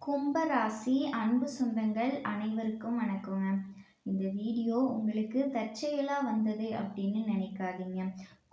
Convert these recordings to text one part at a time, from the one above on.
கும்பராசி அன்பு சொந்தங்கள் அனைவருக்கும் வணக்கங்க. இந்த வீடியோ உங்களுக்கு தற்செயலா வந்தது அப்படின்னு நினைக்காதீங்க.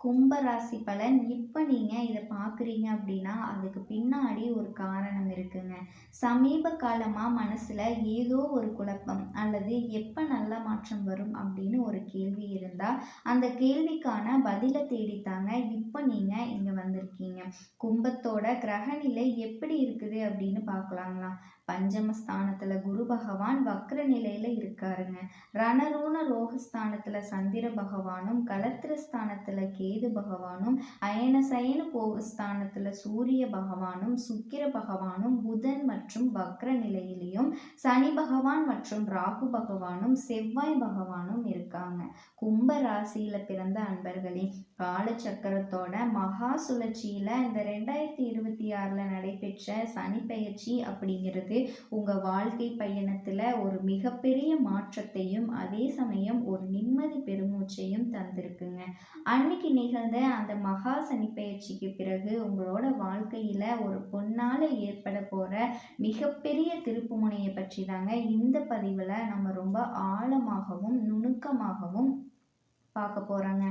கும்பராசி பலன் இப்போ நீங்கள் இதை பார்க்குறீங்க அப்படின்னா அதுக்கு பின்னாடி ஒரு காரணம் இருக்குங்க. சமீப காலமாக மனசில் ஏதோ ஒரு குழப்பம் அல்லது எப்போ நல்ல மாற்றம் வரும் அப்படின்னு ஒரு கேள்வி இருந்தால் அந்த கேள்விக்கான பதிலை தேடித்தாங்க இப்போ நீங்கள் இங்கே வந்திருக்கீங்க. கும்பத்தோட கிரகநிலை எப்படி இருக்குது அப்படின்னு பார்க்கலாங்களா? பஞ்சமஸ்தானத்துல குரு பகவான் வக்ர நிலையில இருக்காருங்க. ரணரோண ரோகஸ்தானத்துல சந்திர பகவானும், கலத்திரஸ்தானத்துல கேது பகவானும், அயனசயன போகஸ்தானத்துல சூரிய பகவானும், சுக்கிர பகவானும், புதன் மற்றும் வக்ர நிலையிலையும், சனி பகவான் மற்றும் ராகு பகவானும், செவ்வாய் பகவானும் இருக்காங்க. கும்ப ராசியில பிறந்த அன்பர்களே, காலச்சக்கரத்தோட மகா சுழற்சியில இந்த 2026 நடைபெற்ற சனி பெயர்ச்சி அப்படிங்கிறது உங்க வாழ்க்கை பயணத்துல ஒரு மிகப்பெரிய மாற்றத்தையும் அதே சமயம் ஒரு நிம்மதி பெருமூச்சையும் தந்திருக்குங்க. அன்னைக்கு நிகழ்ந்த அந்த மகா சனி பெயர்ச்சிக்கு பிறகு உங்களோட வாழ்க்கையில ஒரு பொன்னால ஏற்பட போற மிகப்பெரிய திருப்பு முனையை பற்றி தாங்க இந்த பதிவுல நம்ம ரொம்ப ஆழமாகவும் நுணுக்கமாகவும் பார்க்க போகிறாங்க.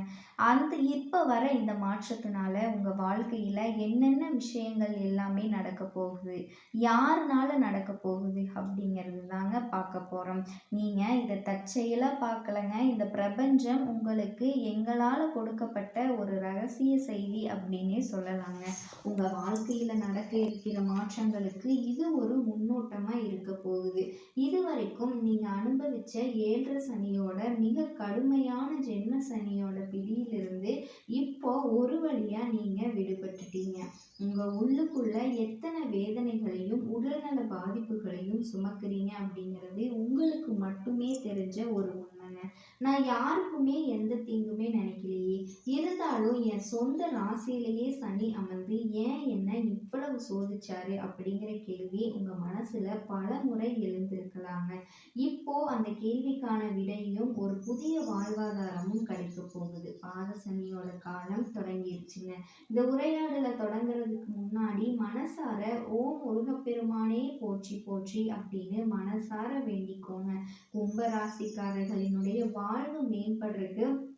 இப்போ வர இந்த மாற்றத்தினால உங்கள் வாழ்க்கையில் என்னென்ன விஷயங்கள் எல்லாமே நடக்க போகுது, யாருனால நடக்க போகுது அப்படிங்கிறது தாங்க பார்க்க போகிறோம். நீங்கள் இதை தற்செயலாக பார்க்கலங்க. இந்த பிரபஞ்சம் உங்களுக்கு எங்களால் கொடுக்கப்பட்ட ஒரு ரகசிய செய்தி அப்படின்னே சொல்லலாங்க. உங்கள் வாழ்க்கையில் நடக்க இருக்கிற மாற்றங்களுக்கு இது ஒரு முன்னோட்டமாக இருக்க போகுது. இதுவரைக்கும் நீங்கள் அனுபவித்த 7 சனியோட மிக கடுமையான சனியோட பிடியிலிருந்து இப்போ ஒரு வழியா நீங்க விடுபட்டுட்டீங்க. உங்க உள்ளுக்குள்ள எத்தனை வேதனைகளையும் உடல்நல பாதிப்புகளையும் சுமக்குறீங்க அப்படிங்கிறது உங்களுக்கு மட்டுமே தெரிஞ்ச ஒரு உண்மைங்க. நான் யாருக்குமே எந்த தீங்குமே நினைக்கலையே, இருந்தாலும் என் சொந்த ராசியிலேயே சனி அமர்ந்து ஏன் என்ன இவ்வளவு சோதிச்சாரு அப்படிங்கிற கேள்வி உங்க மனசுல பல முறை எழுந்திருக்கலாங்க. இப்போ அந்த கேள்விக்கான விடையும் ஒரு புதிய வாழ்வாதாரமும் கிடைக்க போகுது. பாதசனியோட காலம் தொடங்கிருச்சுங்க. இந்த உரையாடலை தொடங்குறதுக்கு முன்னாடி மனசார ஓம் முருகப்பெருமானே போற்றி போற்றி அப்படின்னு மனசார வேண்டிக்கோங்க. கும்பராசிக்காரர்களினுடைய வாழ்வு மேம்படுறதுக்கு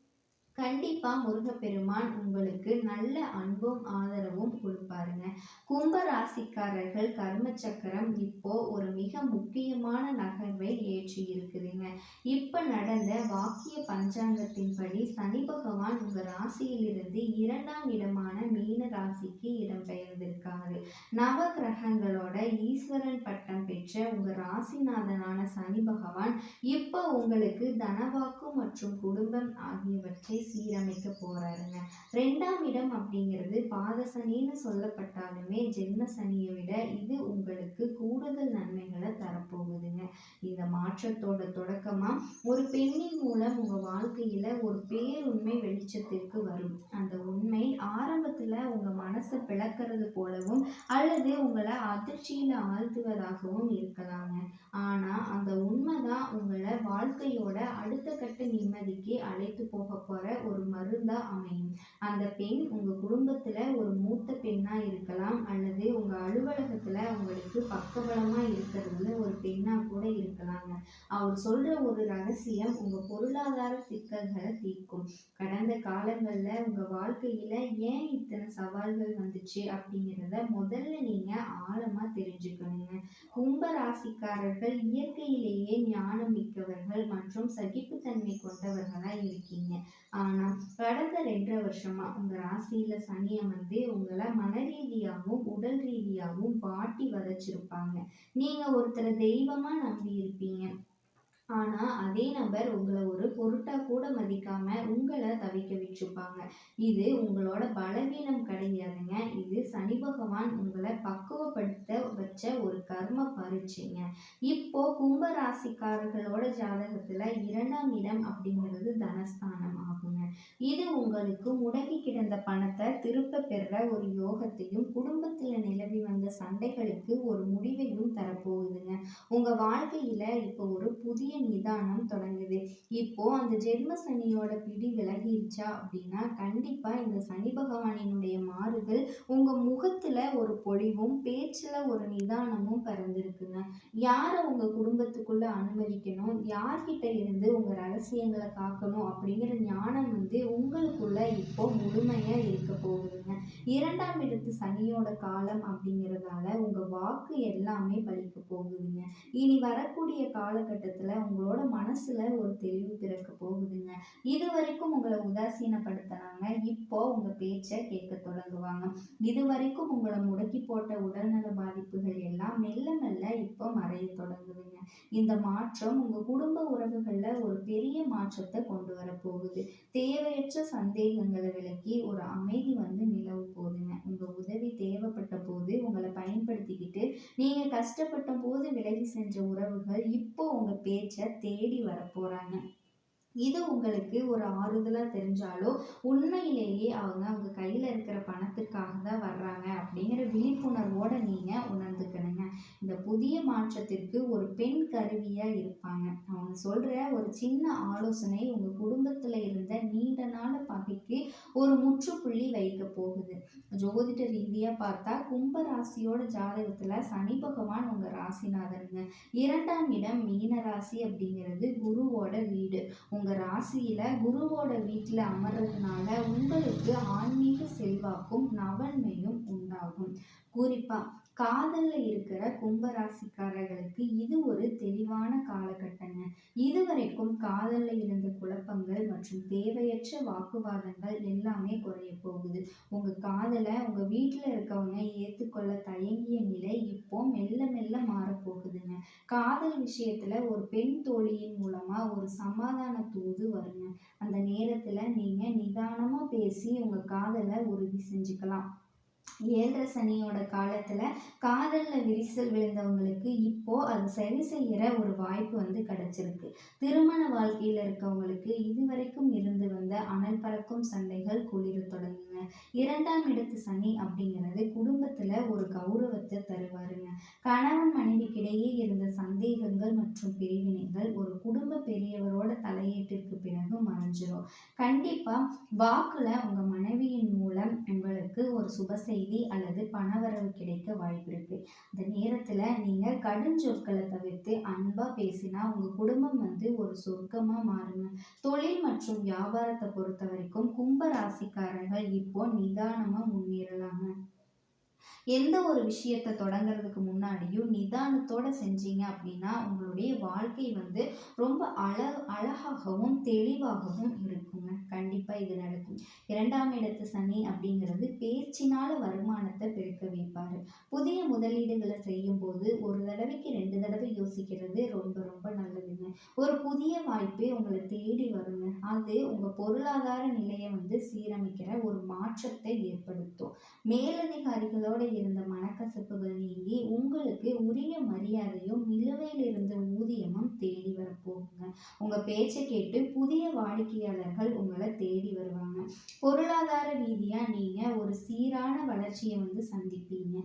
கண்டிப்பா முருகப்பெருமான் உங்களுக்கு நல்ல அன்பும் ஆதரவும் கொடுப்பாருங்க. கும்ப ராசிக்காரர்கள் கர்ம சக்கரம் இப்போ ஒரு மிக முக்கியமான நகர்வை ஏற்றி இருக்குதுங்க. இப்ப நடந்த வாக்கிய பஞ்சாங்கத்தின்படி சனி பகவான் உங்க ராசியிலிருந்து 2ஆம் இடமான மீன ராசிக்கு இடம்பெயர்ந்திருக்காரு. நவ கிரகங்களோட ஈஸ்வரன் பட்டம் பெற்ற உங்க ராசிநாதனான சனி பகவான் இப்போ உங்களுக்கு தனவாக்கு மற்றும் குடும்பம் ஆகியவற்றை சீரமைக்க போறாருங்க. 2ஆம் இடம் அப்படிங்கிறது பாதசனின்னு சொல்லப்பட்டாலுமே ஜென்ம சனியை விட இது உங்களுக்கு கூடுதல் நன்மைகளை தரப்போகுதுங்க. இந்த மாற்றத்தோட தொடக்கமா ஒரு பெண்ணின் மூலம் உங்க வாழ்க்கையில ஒரு பேருண்மை வெளிச்சத்திற்கு வரும். அந்த உண்மை ஆரம்பத்துல உங்க மனசை பிளக்கிறது போலவும் அல்லது உங்களை அதிர்ச்சியில ஆழ்த்துவதாகவும் இருக்கலாங்க. ஆனா அந்த உண்மைதான் உங்களை வாழ்க்கையோட அடுத்த கட்ட நிம்மதிக்கு அழைத்து போக போற ஒரு மருந்தா அமையும். அந்த பெண் உங்க குடும்பத்துல ஒரு மூத்த பெண்ணா இருக்கலாம், அல்லது உங்க அலுவலகத்துல உங்களுக்கு பக்கபலமா இருக்கிறதுல ஒரு பெண்ணா கூட இருக்கலாங்க. அவர் சொல்ற ஒரு ரகசியம் உங்க பொருளாதார சிக்கல்களை தீர்க்கும். கடந்த காலங்கள்ல உங்க வாழ்க்கையில ஏன் இத்தனை சவால்கள் வந்துச்சு அப்படிங்கிறத முதல்ல நீங்க ஆழமா தெரிஞ்சுக்கணுங்க. கும்ப ராசிக்காரர்கள் இயற்கையிலேயே ஞானம் மிக்கவர்கள் மற்றும் சகிப்புத்தன்மை கொண்டவர்களா இருக்கீங்க. ஆனா கடந்த 2.5 வருஷமா உங்க ராசியில சனி அமர்ந்து உங்களை மன ரீதியாகவும் உடல் ரீதியாகவும் வாட்டி வதைச்சிருப்பாங்க. நீங்க ஒருத்தரை தெய்வமா நம்பி இருப்பீங்க. ஆனா அதே நபர் உங்களை ஒரு பொருட்டா கூட மதிக்காம உங்களை தவிக்க விட்டுருப்பாங்க. இது உங்களோட பலவீனம் கிடையாதுங்க. இது சனி பகவான் உங்களை பக்குவப்படுத்த வச்ச ஒரு கர்ம பரீட்சைங்க. இப்போ கும்ப ராசிக்காரர்களோட ஜாதகத்துல 2ஆம் இடம் அப்படிங்கிறது தனஸ்தானம் ஆகுங்க. இது உங்களுக்கு முடங்கி கிடந்த பணத்தை திருப்ப பெற ஒரு யோகத்தையும் குடும்பத்துல நிலவி வந்த சண்டைகளுக்கு ஒரு முடிவையும் தரப்போகுதுங்க. உங்கள் வாழ்க்கையில் இப்போ ஒரு புதிய நிதானம் தொடங்குது. இப்போ அந்த ஜென்ம சனியோட பிடி விலகிருச்சா அப்படின்னா கண்டிப்பாக இந்த சனி பகவானினுடைய மாறுதல் உங்கள் முகத்தில் ஒரு பொலிவும் பேச்சில் ஒரு நிதானமும் பிறந்திருக்குங்க. யாரை உங்கள் குடும்பத்துக்குள்ளே அனுமதிக்கணும், யார்கிட்ட இருந்து உங்கள் ரகசியங்களை காக்கணும் அப்படிங்கிற ஞானம் உங்களுக்குள்ள இப்போ முழுமையாக இருக்க போகுதுங்க. 2ஆம் இடத்து சனியோட காலம் அப்படிங்கிறதால உங்கள் வாக்கு எல்லாமே பலிக்க போகுதுங்க. இனி வரக்கூடிய காலகட்டத்தில் உங்களோட மனசில் ஒரு தெளிவு பிறக்க போகுதுங்க. இது வரைக்கும் உங்களை உதாசீனப்படுத்தினாங்க, இப்போ உங்கள் பேச்சை கேட்க தொடங்குவாங்க. இது வரைக்கும் உங்களை முடக்கி போட்ட உடல்நல பாதிப்புகள் எல்லாம் மெல்ல மெல்ல இப்போ மறைய தொடங்குதுங்க. இந்த மாற்றம் உங்கள் குடும்ப உறவுகளில் ஒரு பெரிய மாற்றத்தை கொண்டு வர போகுது. தேவையற்ற சந்தேகங்களை விலக்கி ஒரு அமைதி நிலவ போகுதுங்க. உங்கள் உதவி தேவைப்பட்ட போது உங்களை பயன்படுத்திக்கிட்டு நீங்கள் கஷ்டப்பட்ட போது விலகி சென்ற உறவுகள் இப்போ உங்கள் பேச்சை தேடி வர போகிறாங்க. இது உங்களுக்கு ஒரு ஆறுதலாக தெரிஞ்சாலோ உண்மையிலேயே அவங்க கையில் இருக்கிற பணத்திற்காக தான் வர்றாங்க அப்படிங்கிற விழிப்புணர்வோடு நீங்கள் உணர்ந்துக்கணுங்க. இந்த புதிய மாற்றத்திற்கு ஒரு பெண் கருவியாக இருப்பாங்க. அவங்க சொல்கிற ஒரு சின்ன ஆலோசனை உங்கள் குடும்பத்தில் இருந்த நீண்ட நாள் பகைக்கு ஒரு முற்றுப்புள்ளி வைக்க போகுது. ஜோதிட ரீதியாக பார்த்தா கும்ப ராசியோட ஜாதகத்தில் சனி பகவான் உங்கள் ராசிநாதனுங்க. 2ஆம் இடம் மீன ராசி அப்படிங்கிறது குருவோட வீடு. உங்கள் ராசியில் குருவோட வீட்டில் அமர்றதுனால உங்களுக்கு ஆன்மீக செல்வாக்கும் நவன்மையும் உண்டாகும். குறிப்பாக காதலில் இருக்கிற கும்பராசிக்காரர்களுக்கு இது ஒரு தெளிவான காலகட்டங்க. இதுவரைக்கும் காதலில் இருந்த குழப்பங்கள் மற்றும் தேவையற்ற வாக்குவாதங்கள் எல்லாமே குறைய போகுது. உங்கள் காதலை உங்கள் வீட்டில் இருக்கவங்க ஏற்றுக்கொள்ள தயங்கிய நிலை இப்போ மெல்ல மெல்ல மாறப்போகுதுங்க. காதல் விஷயத்தில் ஒரு பெண் தோழியின் மூலமாக ஒரு சமாதான தூது வருங்க. அந்த நேரத்தில் நீங்கள் நிதானமாக பேசி உங்கள் காதலை உறுதி செஞ்சுக்கலாம். 7 சனியோட காலத்தில் காதலில் விரிசல் விழுந்தவங்களுக்கு இப்போ அது சரி செய்கிற ஒரு வாய்ப்பு கிடைச்சிருக்கு. திருமண வாழ்க்கையில் இருக்கவங்களுக்கு இதுவரைக்கும் இருந்து வந்த அனல் பறக்கும் சண்டைகள் குளிர தொடங்குங்க. 2ஆம் இடத்து சனி அப்படிங்கிறது குடும்பத்தில் ஒரு கௌரவத்தை தருவாருங்க. கணவன் மனைவிக்கிடையே இருந்த சந்தேகங்கள் மற்றும் பிரிவினைகள் ஒரு குடும்ப பெரியவரோட தலையீட்டிற்கு பிறகு மறைஞ்சிரும். கண்டிப்பாக வாக்குல உங்கள் மனைவியின் மூலம் உங்களுக்கு ஒரு சுப செய்தி அல்லது பணவரவு கிடைக்க வாய்ப்பு இருக்கு. அந்த நேரத்தில் நீங்கள் கடுஞ்சொற்களை தவிர்த்து அன்பா பேசினா உங்கள் குடும்பம் ஒரு சொர்க்கமா மாறுங்க. தொழில் மற்றும் வியாபாரத்தை பொறுத்த வரைக்கும் கும்ப ராசிக்காரர்கள் இப்போ நிதானமா முன்னேறலாங்க. எந்த ஒரு விஷயத்தை தொடங்கிறதுக்கு முன்னாடியும் நிதானத்தோடு செஞ்சீங்க அப்படின்னா உங்களுடைய வாழ்க்கை ரொம்ப அழகாகவும் தெளிவாகவும் இருக்குங்க. கண்டிப்பாக இது நடக்கும். 2ஆம் இடத்து சனி அப்படிங்கிறது பேச்சினால வருமானத்தை பெருக்க வைப்பார். புதிய முதலீடுகளை செய்யும் போது ஒரு தடவைக்கு 2 தடவை யோசிக்கிறது ரொம்ப ரொம்ப நல்லதுங்க. ஒரு புதிய வாய்ப்பே உங்களை தேடி வருங்க. அது உங்கள் பொருளாதார நிலையை சீரமைக்கிற ஒரு மாற்றத்தை ஏற்படுத்தும். மேலதிகாரிகளோடு இருந்த மனக்கசப்புகள் நீங்கி உங்களுக்கு உரிய மரியாதையும் நிலுவையில் இருந்த ஊதியமும் தேடி வரப்போகுங்க. உங்கள் பேச்சை கேட்டு புதிய வாடிக்கையாளர்கள் உங்களை தேடி வருவாங்க. பொருளாதார ரீதியாக நீங்கள் ஒரு சீரான வளர்ச்சியை சந்திப்பீங்க.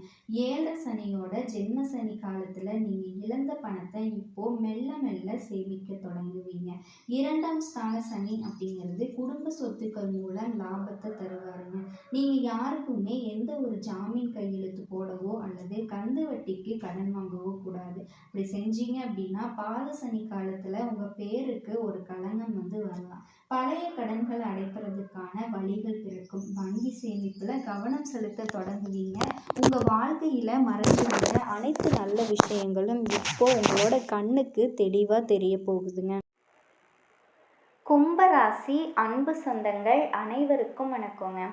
7 சனியோட ஜென்ம சனி காலத்தில் நீங்கள் இழந்த பணத்தை இப்போ மெல்ல மெல்ல சேமிக்க தொடங்குவீங்க. 2ஆம் ஸ்தான சனி அப்படிங்கிறது குடும்ப சொத்துக்கள் மூலம் லாபத்தை தருவாருங்க. நீங்கள் யாருக்குமே எந்த ஒரு ஜாமீன் கையெழுத்து போடவோ அல்லது கந்து வட்டிக்கு கடன் வாங்கவோ கூடாது. அப்படி செஞ்சீங்க அப்படின்னா பாத சனி காலத்தில் உங்கள் பேருக்கு ஒரு களங்கம் வரலாம். பழைய கடன்களை அடைப்பதற்கான வழிகள் பிறக்கும். வங்கி சேமிப்பில் கவனம் செலுத்த தொடங்குவீங்க. உங்கள் வாழ்க்கையில் மறைஞ்சு வந்த அனைத்து நல்ல விஷயங்களும் இப்போ உங்களோட கண்ணுக்கு தெளிவாக தெரிய போகுதுங்க. கும்பராசி அன்பு சொந்தங்கள் அனைவருக்கும் வணக்கங்க.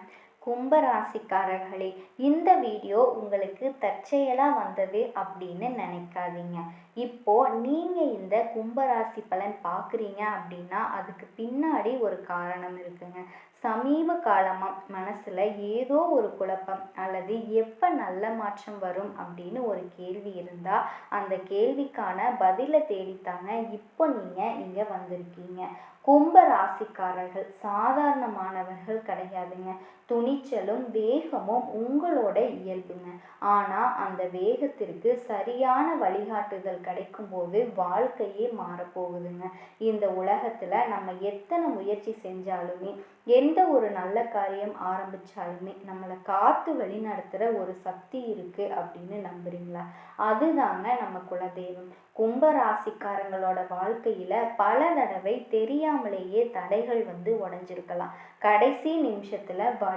கும்பராசிக்காரர்களே, இந்த வீடியோ உங்களுக்கு தற்செயலாக வந்தது அப்படின்னு நினைக்காதீங்க. இப்போ நீங்கள் இந்த கும்பராசி பலன் பார்க்குறீங்க அப்படின்னா அதுக்கு பின்னாடி ஒரு காரணம் இருக்குங்க. சமீப காலமா மனசுல ஏதோ ஒரு குழப்பம் அல்லது எப்ப நல்ல மாற்றம் வரும் அப்படின்னு ஒரு கேள்வி இருந்தா அந்த கேள்விக்கான பதிலை தேடித்தாங்க இப்போ நீங்க இங்க வந்திருக்கீங்க. கும்ப ராசிக்காரர்கள் சாதாரணமானவர்கள் கிடையாதுங்க. துணிச்சலும் வேகமும் உங்களோட இயல்புங்க. ஆனா அந்த வேகத்திற்கு சரியான வழிகாட்டுதல் கிடைக்கும் போது வாழ்க்கையே மாறப்போகுதுங்க. இந்த உலகத்துல நம்ம எத்தனை முயற்சி செஞ்சாலுமே எந்த ஒரு நல்ல காரியம் ஆரம்பிச்சாலுமே நம்மளை காத்து வழி நடத்துற ஒரு சக்தி இருக்கு அப்படின்னு நம்புறீங்களா? அதுதாங்க நம்ம குலதெய்வம். கும்ப ராசிக்காரங்களோட வாழ்க்கையில பல தடவை தெரியாமலேயே தடைகள் உடைஞ்சிருக்கலாம். கடைசி நிமிஷத்துல வழி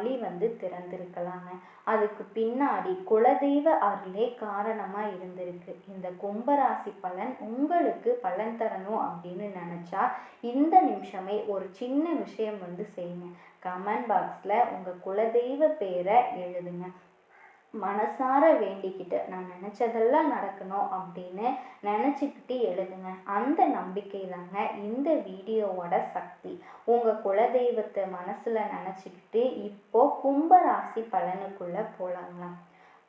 திறந்திருக்கலாங்க. அதுக்கு பின்னாடி குலதெய்வ அருளே காரணமா இருந்திருக்கு. இந்த கும்பராசி பலன் உங்களுக்கு பலன் தரணும் அப்படின்னு நினைச்சா இந்த நிமிஷமே ஒரு சின்ன விஷயம் செய்யுங்க. கமெண்ட் பாக்ஸ்ல உங்க குலதெய்வ பேரை எழுதுங்க. மனசார வேண்டிக்கிட்டு நான் நினச்சதெல்லாம் நடக்கணும் அப்படின்னு நினச்சிக்கிட்டு எழுதுங்க. அந்த நம்பிக்கை தாங்க இந்த வீடியோவோட சக்தி. உங்கள் குலதெய்வத்தை மனசில் நினச்சிக்கிட்டு இப்போ கும்பராசி பலனுக்குள்ளே போகலாங்க.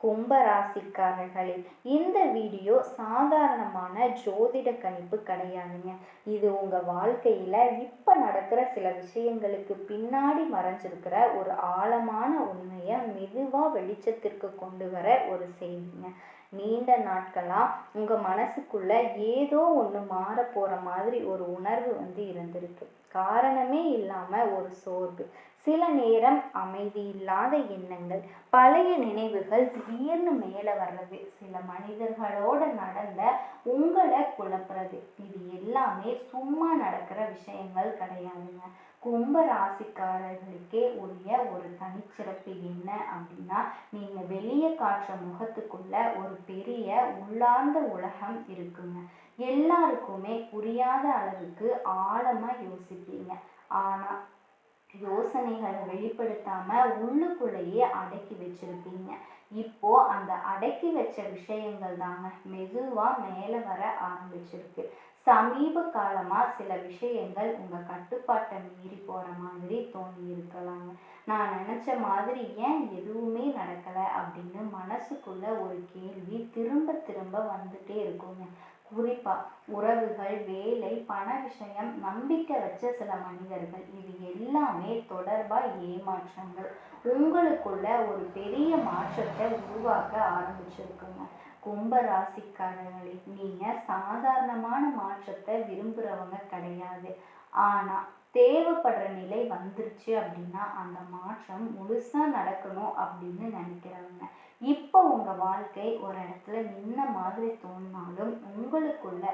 கும்பராசிக்காரர்களே, இந்த வீடியோ சாதாரணமான ஜோதிட கணிப்பு கிடையாதுங்க. இது உங்கள் வாழ்க்கையில் இப்போ நடக்கிற சில விஷயங்களுக்கு பின்னாடி மறைஞ்சிருக்கிற ஒரு ஆழமான உண்மையை மெதுவாக வெளிச்சத்திற்கு கொண்டு வர ஒரு செய்திங்க. நீண்ட நாட்களாக உங்கள் மனசுக்குள்ள ஏதோ ஒன்று மாற போகிற மாதிரி ஒரு உணர்வு இருந்திருக்கு. காரணமே இல்லாமல் ஒரு சோர்வு, சில நேரம் அமைதி இல்லாத எண்ணங்கள், பழைய நினைவுகள் திடீர்னு மேலே வர்றது, சில மனிதர்களோட நடந்த உங்களை குழப்புறது, இது எல்லாமே சும்மா நடக்கிற விஷயங்கள் கிடையாதுங்க. கும்ப ராசிக்காரர்களுக்கே உரிய ஒரு தனிச்சிறப்பு என்ன அப்படின்னா, நீங்க வெளியே காட்டுற முகத்துக்குள்ள ஒரு பெரிய உள்ளார்ந்த உலகம் இருக்குங்க. எல்லாருக்குமே புரியாத அளவுக்கு ஆழமா யோசிப்பீங்க. ஆனா யோசனைகளை வெளிப்படுத்தாம உள்ளுக்குள்ளேயே அடக்கி வச்சிருப்பீங்க. இப்போ அந்த அடக்கி வச்ச விஷயங்கள் தாங்க மெதுவா மேல வர ஆரம்பிச்சிருக்கு. சமீப காலமா சில விஷயங்கள் உங்க கட்டுப்பாட்டை மீறி போற மாதிரி தோணி இருக்கலாங்க. நான் நினைச்ச மாதிரி ஏன் எதுவுமே நடக்கல அப்படின்னு மனசுக்குள்ள ஒரு கேள்வி திரும்ப திரும்ப வந்துட்டே இருக்குங்க. குறிப்பா உறவுகள், வேலை, பண விஷயம், நம்பிக்கை வச்ச சில மனிதர்கள், இது எல்லாமே தொடர்பா ஏமாற்றங்கள் உங்களுக்குள்ள ஒரு பெரிய மாற்றத்தை உருவாக்க ஆரம்பிச்சிருக்குங்க. கும்ப ராசிக்காரர்களே, நீங்க சாதாரணமான மாற்றத்தை விரும்புறவங்க கிடையாது. ஆனா தேவைப்படுற நிலை வந்துருச்சு அப்படின்னா அந்த மாற்றம் முழுசா நடக்கணும் அப்படின்னு நினைக்கிறவங்க. இப்போ உங்க வாழ்க்கை ஒரு இடத்துல நின்ன மாதிரி தோணினாலும் உங்களுக்குள்ள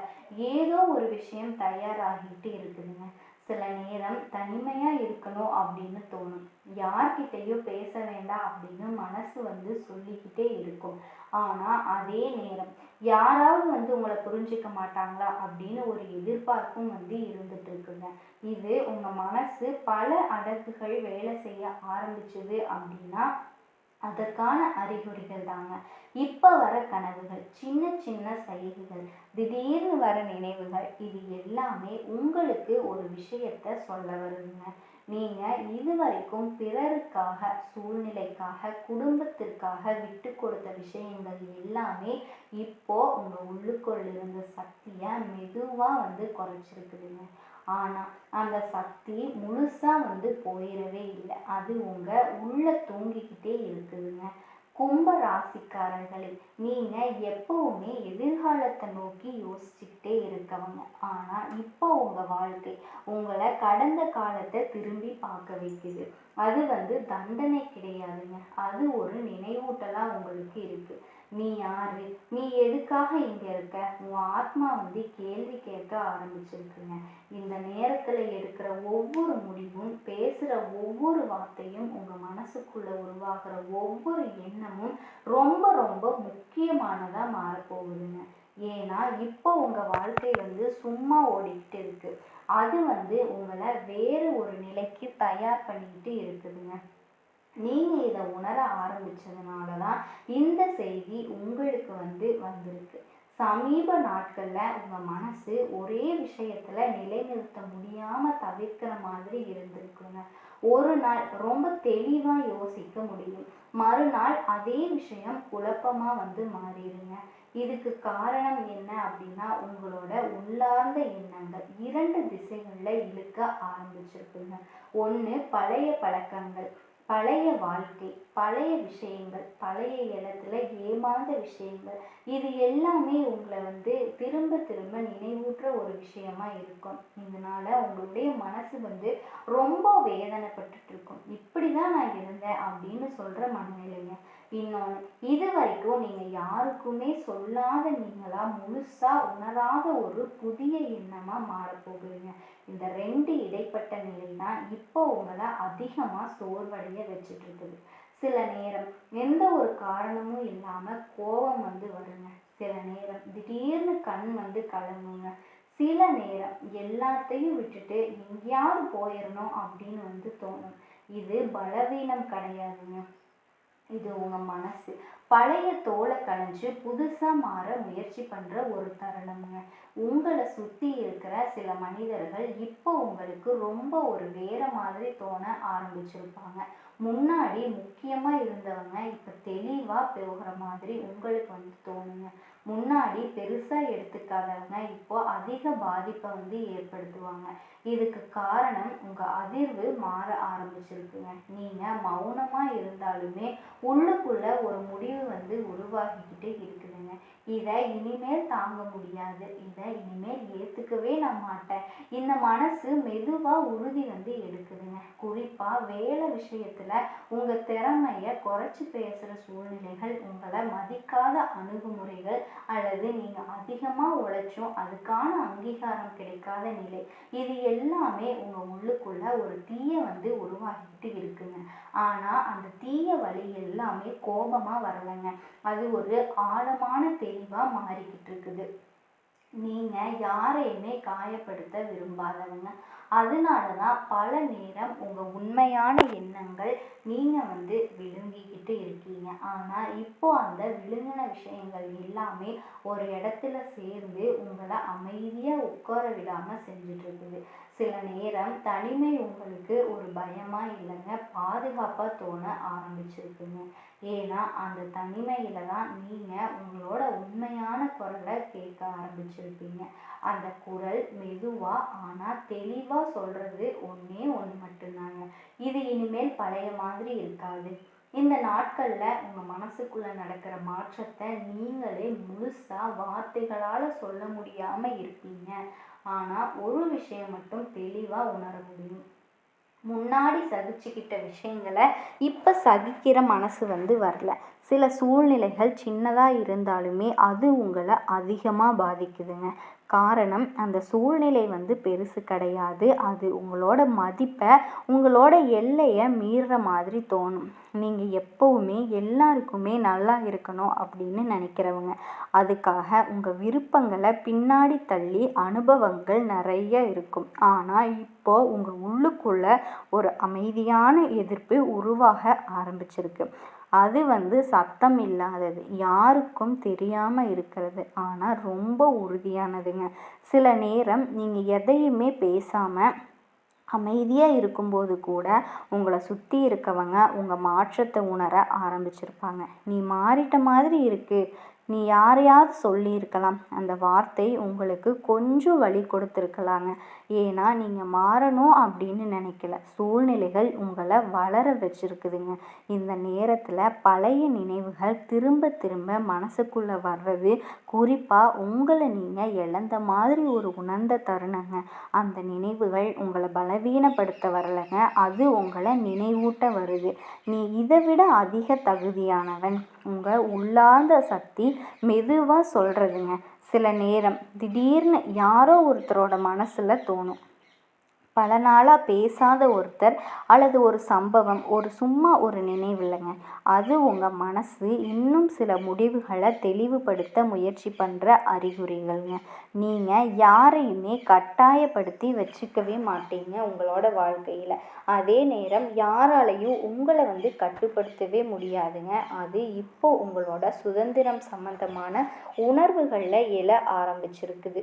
ஏதோ ஒரு விஷயம் தயாராகிட்டு இருக்குதுங்க. சில நேரம் தனிமையா இருக்கணும் அப்படின்னு தோணும். யார்கிட்டையும் பேச வேண்டாம் அப்படின்னு மனசு சொல்லிக்கிட்டே இருக்கும். ஆனா அதே நேரம் யாராவது உங்களை புரிஞ்சுக்க மாட்டாங்களா அப்படின்னு ஒரு எதிர்பார்ப்பும் இருந்துட்டு இருக்குங்க. இது உங்க மனசு பல அடக்குகள் வேலை செய்ய ஆரம்பிச்சது அப்படின்னா அதற்கான அறிகுறிகள் தாங்க. இப்ப வர கனவுகள், சின்ன சின்ன சைகைகள், திடீர்னு வர நினைவுகள், இது எல்லாமே உங்களுக்கு ஒரு விஷயத்த சொல்ல வருதுங்க. நீங்க இதுவரைக்கும் பிறருக்காக, சூழ்நிலைக்காக, குடும்பத்திற்காக விட்டு கொடுத்த விஷயங்கள் எல்லாமே இப்போ உங்க உள்ளுக்குள் இருந்த சக்தியை மெதுவா குறைச்சிருக்குதுங்க. ஆனா அந்த சக்தி முழுசா போயிடவே இல்லை. அது உங்க உள்ள தூங்கிக்கிட்டே இருக்குதுங்க. கும்ப ராசிக்காரர்களே, நீங்க எப்பவுமே எதிர்காலத்தை நோக்கி யோசிச்சுக்கிட்டே இருக்கவங்க. ஆனா இப்போ உங்க வாழ்க்கை உங்களை கடந்த காலத்தை திரும்பி பார்க்க வைக்குது. அது தண்டனை கிடையாதுங்க. அது ஒரு நினைவூட்டலா உங்களுக்கு இருக்கு. நீ யாரு, நீ எதுக்காக இங்க இருக்க, உன் ஆத்மா கேள்வி கேட்க ஆரம்பிச்சிருக்குங்க. இந்த நேரத்துல எடுக்கிற ஒவ்வொரு முடிவும், பேசுற ஒவ்வொரு வார்த்தையும், உங்க மனசுக்குள்ள உருவாகிற ஒவ்வொரு எண்ணமும் ரொம்ப ரொம்ப முக்கியமானதா மாறப்போகுதுங்க. ஏன்னா இப்போ உங்க வாழ்க்கை சும்மா ஓடிக்கிட்டு இருக்கு. அது உங்களை வேறு ஒரு நிலைக்கு தயார் பண்ணிக்கிட்டு இருக்குதுங்க. நீங்க இதை உணர ஆரம்பிச்சதுனாலதான் இந்த செய்தி உங்களுக்கு வந்திருக்கு. சமீப நாட்களில் உங்கள் மனசு ஒரே விஷயத்தில் நிலைநிறுத்த முடியாமல் தவிர்க்கிற மாதிரி இருந்திருக்குங்க. ஒரு நாள் ரொம்ப தெளிவாக யோசிக்க முடியும், மறுநாள் அதே விஷயம் குழப்பமாக மாறிடுங்க. இதுக்கு காரணம் என்ன அப்படின்னா, உங்களோட உள்ளார்ந்த எண்ணங்கள் 2 திசைகளில் இழுக்க ஆரம்பிச்சிருக்குங்க. ஒன்று பழைய பழக்கங்கள், பழைய வாழ்க்கை, பழைய விஷயங்கள், பழைய இடத்துல ஏமாந்த விஷயங்கள், இது எல்லாமே உங்களை திரும்ப திரும்ப நினைவூட்டுற ஒரு விஷயமா இருக்கும். இதனால உங்களுடைய மனசு ரொம்ப வேதனைப்பட்டுட்டு இருக்கும். இப்படிதான் நான் இருந்தேன் அப்படின்னு சொல்ற மனநிலைங்க. இன்னொன்று, இது வரைக்கும் நீங்க யாருக்குமே சொல்லாத நீங்களா முழுசா உணராத ஒரு புதிய எண்ணமா மாறப்போகுதுங்க. இந்த 2 இடைப்பட்ட நிலை தான் இப்போ உங்களை அதிகமா சோர்வடைய வச்சுட்டு இருக்குது. சில நேரம் எந்த ஒரு காரணமும் இல்லாம கோபம் வருங்க. சில நேரம் திடீர்னு கண் கலங்குங்க. சில நேரம் எல்லாத்தையும் விட்டுட்டு எங்கேயாவது போயிடணும் அப்படின்னு தோணும். இது பலவீனம் கிடையாதுங்க, இது உங்க மனசு பழைய தோலை களைஞ்சு புதுசா மாற முயற்சி பண்ற ஒரு தருணம்ங்க. உங்களை சுத்தி இருக்கிற சில மனிதர்கள் இப்போ உங்களுக்கு ரொம்ப ஒரு வேற மாதிரி தோண ஆரம்பிச்சிருப்பாங்க. முன்னாடி முக்கியமா இருந்தவங்க இப்ப தெளிவா போகிற மாதிரி உங்களுக்கு தோணுங்க. முன்னாடி பெருசா எடுத்துக்காதவங்க இப்போ அதிக பாதிப்பை ஏற்படுத்துவாங்க. இதுக்கு காரணம் உங்க அதிர்வு மாற ஆரம்பிச்சிருக்குங்க. நீங்க மௌனமா இருந்தாலுமே உள்ளுக்குள்ள ஒரு முடிவு உருவாகிக்கிட்டே இருக்குதுங்க. இதை இனிமேல் தாங்க முடியாது, இதை இனிமேல் ஏத்துக்கவே நான் மாட்டேன், இந்த மனசு மெதுவா உறுதி எடுக்குதுங்க. குறிப்பா வேலை விஷயத்துல உங்க திறமைய குறைச்சு பேசுற சூழ்நிலைகள், உங்களை மதிக்காத அணுகுமுறைகள், அல்லது நீங்க அதிகமா உழைச்சும் அதுக்கான அங்கீகாரம் கிடைக்காத நிலை, இது எல்லாமே உங்க உள்ளுக்குள்ள ஒரு தீய உருவாகிட்டு இருக்குங்க. ஆனா அந்த தீய வழி எல்லாமே கோபமா வரலைங்க, அது ஒரு ஆழமான தெளிவா மாறிக்கிட்டு இருக்குது. நீங்க யாரையுமே காயப்படுத்த விரும்பாதவங்க. அதனாலதான் பல நேரம் உங்க உண்மையான எண்ணங்கள் நீங்க விழுங்கிக்கிட்டு இருக்கீங்க. ஆனா இப்போ அந்த விழுங்கின விஷயங்கள் எல்லாமே ஒரு இடத்துல சேர்ந்து உங்களை அமைதியா உட்கார விடாம செஞ்சுட்டு இருக்குது. சில நேரம் தனிமை உங்களுக்கு ஒரு பயமா இல்லைங்க, பாதுகாப்பா தோண ஆரம்பிச்சிருக்குங்க. ஏன்னா அந்த தனிமையில தான் நீங்க உங்களோட உண்மையான குரலை கேட்க ஆரம்பிச்சிருப்பீங்க. அந்த குரல் மெதுவா ஆனா தெளிவா சொல்றது ஒண்ணே ஒண்ணு மட்டும்தாங்க, இது இனிமேல் பழைய மாதிரி இருக்காது. இந்த நாட்கள்ல உங்க மனசுக்குள்ள நடக்கிற மாற்றத்தை நீங்களே முழுசா வார்த்தைகளால சொல்ல முடியாம இருப்பீங்க. ஆனா ஒரு விஷயம் மட்டும் தெளிவா உணர முடியும், முன்னாடி சகிச்சுக்கிட்ட விஷயங்களை இப்போ சகிக்கிற மனசு வரல. சில சூழ்நிலைகள் சின்னதாக இருந்தாலுமே அது உங்களை அதிகமாக பாதிக்குதுங்க. காரணம் அந்த சூழ்நிலை பெருசு கிடையாது, அது உங்களோட மதிப்பை, உங்களோட எல்லையை மீறுற மாதிரி தோணும். நீங்கள் எப்போவுமே எல்லாருக்குமே நல்லா இருக்கணும் அப்படின்னு நினைக்கிறவங்க. அதுக்காக உங்கள் விருப்பங்களை பின்னாடி தள்ளி அனுபவங்கள் நிறைய இருக்கும். ஆனால் இப்போ உங்கள் உள்ளுக்குள்ள ஒரு அமைதியான எதிர்ப்பு உருவாக ஆரம்பிச்சிருக்கு. அது சத்தம் இல்லாதது, யாருக்கும் தெரியாம இருக்கிறது, ஆனா ரொம்ப உறுதியானதுங்க. சில நேரம் நீங்க எதையுமே பேசாம அமைதியா இருக்கும்போது கூட உங்களை சுத்தி இருக்கவங்க உங்க மாற்றத்தை உணர ஆரம்பிச்சிருப்பாங்க. நீ மாறிட்ட மாதிரி இருக்கு, நீ யாரையாவது சொல்லியிருக்கலாம், அந்த வார்த்தை உங்களுக்கு கொஞ்சம் வழி கொடுத்துருக்கலாங்க. ஏன்னா நீங்கள் மாறணும் அப்படின்னு நினைக்கல, சூழ்நிலைகள் உங்களை வளர வச்சிருக்குதுங்க. இந்த நேரத்தில் பழைய நினைவுகள் திரும்ப திரும்ப மனசுக்குள்ளே வர்றது, குறிப்பாக உங்களை நீங்கள் இழந்த மாதிரி ஒரு உணர்ந்த தருணங்க. அந்த நினைவுகள் உங்களை பலவீனப்படுத்த வரலைங்க, அது உங்களை நினைவூட்ட வருது, நீ இதை விட அதிக தகுதியானவன். உங்கள் உள்ளார்ந்த சக்தி மெதுவாக சொல்கிறதுங்க. சில நேரம் திடீர்னு யாரோ ஒருத்தரோட மனசில் தோணும், பல நாளாக பேசாத ஒருத்தர் அல்லது ஒரு சம்பவம், சும்மா ஒரு நினைவு இல்லைங்க. அது உங்கள் மனசு இன்னும் சில முடிவுகளை தெளிவுபடுத்த முயற்சி பண்ணுற அறிகுறிகள்ங்க. நீங்கள் யாரையுமே கட்டாயப்படுத்தி வச்சுக்கவே மாட்டீங்க உங்களோட வாழ்க்கையில். அதே நேரம் யாராலையும் உங்களை கட்டுப்படுத்தவே முடியாதுங்க. அது இப்போ உங்களோட சுதந்திரம் சம்பந்தமான உணர்வுகளில் எழ ஆரம்பிச்சிருக்குது.